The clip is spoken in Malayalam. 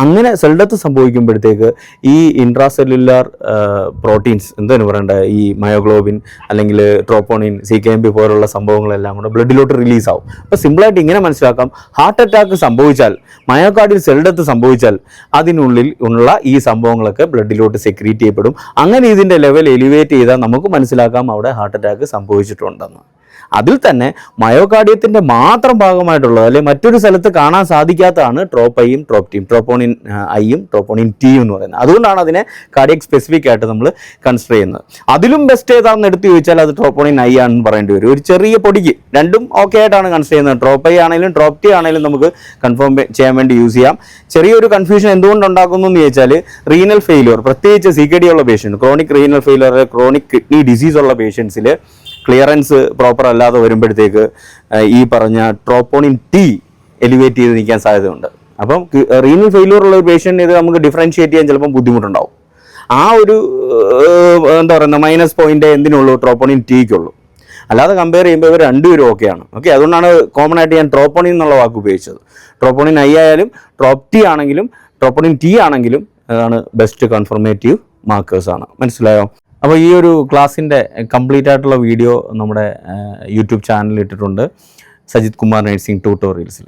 അങ്ങനെ സെൽ ഡെത്ത് സംഭവിക്കുമ്പോഴത്തേക്ക് ഈ ഇൻട്രാസെല്ലുലാർ പ്രോട്ടീൻസ് എന്താണ് പറയേണ്ടത്, ഈ മയോഗ്ലോബിൻ അല്ലെങ്കിൽ ട്രോപ്പോണിൻ, CKMB പോലുള്ള സംഭവങ്ങളെല്ലാം കൂടെ ബ്ലഡിലോട്ട് റിലീസ് ആവും. അപ്പോൾ സിമ്പിളായിട്ട് ഇങ്ങനെ മനസ്സിലാക്കാം, ഹാർട്ട് അറ്റാക്ക് സംഭവിച്ചാൽ, മയോകാർഡിൽ സെൽ ഡെത്ത് സംഭവിച്ചാൽ അതിനുള്ളിൽ ഉള്ള ഈ സംഭവങ്ങളൊക്കെ ബ്ലഡിലോട്ട് സെക്രീറ്റ് ചെയ്യപ്പെടും. അങ്ങനെ ഇതിൻ്റെ ലെവൽ എലിവേറ്റ് ചെയ്താൽ നമുക്ക് മനസ്സിലാക്കാം അവിടെ ഹാർട്ട് അറ്റാക്ക് സംഭവിച്ചിട്ടുണ്ടെന്ന്. അതിൽ തന്നെ മയോകാർഡിയത്തിൻ്റെ മാത്രം ഭാഗമായിട്ടുള്ളത് അല്ലെങ്കിൽ മറ്റൊരു സ്ഥലത്ത് കാണാൻ സാധിക്കാത്തതാണ് ട്രോപ്പയും ട്രോപ്റ്റിയും, ട്രോപ്പോണിൻ ഐയും ട്രോപ്പോണിൻ ടിയും എന്ന് പറയുന്നത്. അതുകൊണ്ടാണ് അതിനെ കാർഡിയക് സ്പെസിഫിക് ആയിട്ട് നമ്മൾ കൺസിഡർ ചെയ്യുന്നത്. അതിലും ബെസ്റ്റ് ഏതാണെന്ന് എടുത്ത് ചോദിച്ചാൽ അത് ട്രോപ്പോണിൻ ഐ ആണെന്ന് പറയേണ്ടി വരും. ഒരു ചെറിയ പൊടിക്ക് രണ്ടും ഓക്കെ ആയിട്ടാണ് കൺസിഡർ ചെയ്യുന്നത്. ട്രോപ്പൈ ആണെങ്കിലും ട്രോപ്റ്റി ആണെങ്കിലും നമുക്ക് കൺഫേം ചെയ്യാൻ വേണ്ടി യൂസ് ചെയ്യാം. ചെറിയൊരു കൺഫ്യൂഷൻ എന്തുകൊണ്ടുണ്ടാക്കുന്നു എന്ന് ചോദിച്ചാൽ, റീനൽ ഫെയിലിയർ, പ്രത്യേകിച്ച് CKD ഉള്ള patient, chronic renal failure, chronic kidney disease ഉള്ള പേഷ്യൻസിൽ ക്ലിയറൻസ് പ്രോപ്പർ അല്ലാതെ വരുമ്പോഴത്തേക്ക് ഈ പറഞ്ഞ ട്രോപ്പോണിൻ ടി എലിവേറ്റ് ചെയ്ത് നിൽക്കാൻ സാധ്യതയുണ്ട്. അപ്പം റീനൽ ഫെയിലിയർ ഉള്ള ഒരു പേഷ്യൻ്റ് ഇത് നമുക്ക് ഡിഫറൻഷിയേറ്റ് ചെയ്യാൻ ചിലപ്പം ബുദ്ധിമുട്ടുണ്ടാവും. ആ ഒരു എന്താ പറയുക മൈനസ് പോയിൻ്റ് എന്തിനുള്ളൂ, ട്രോപ്പോണിൻ ടിക്കുള്ളൂ. അല്ലാതെ കമ്പയർ ചെയ്യുമ്പോൾ ഇവർ രണ്ടുപേരും ഓക്കെയാണ്. ഓക്കെ, അതുകൊണ്ടാണ് കോമൺ ആയിട്ട് ഞാൻ ട്രോപ്പോണിൻ എന്നുള്ള വാക്ക് ഉപയോഗിച്ചത്. ട്രോപ്പോണിൻ ഐ ആയാലും ട്രോപ്റ്റി ആണെങ്കിലും ട്രോപ്പോണിൻ ടി ആണെങ്കിലും അതാണ് ബെസ്റ്റ് കൺഫർമേറ്റീവ് മാർക്കേഴ്സാണ്. മനസ്സിലായോ? അപ്പോൾ ഈ ഒരു ക്ലാസ്സിൻ്റെ കംപ്ലീറ്റ് ആയിട്ടുള്ള വീഡിയോ നമ്മുടെ യൂട്യൂബ് ചാനലിൽ ഇട്ടിട്ടുണ്ട്, സജിത് കുമാർ നഴ്സിംഗ് ട്യൂട്ടോറിയൽസിൽ.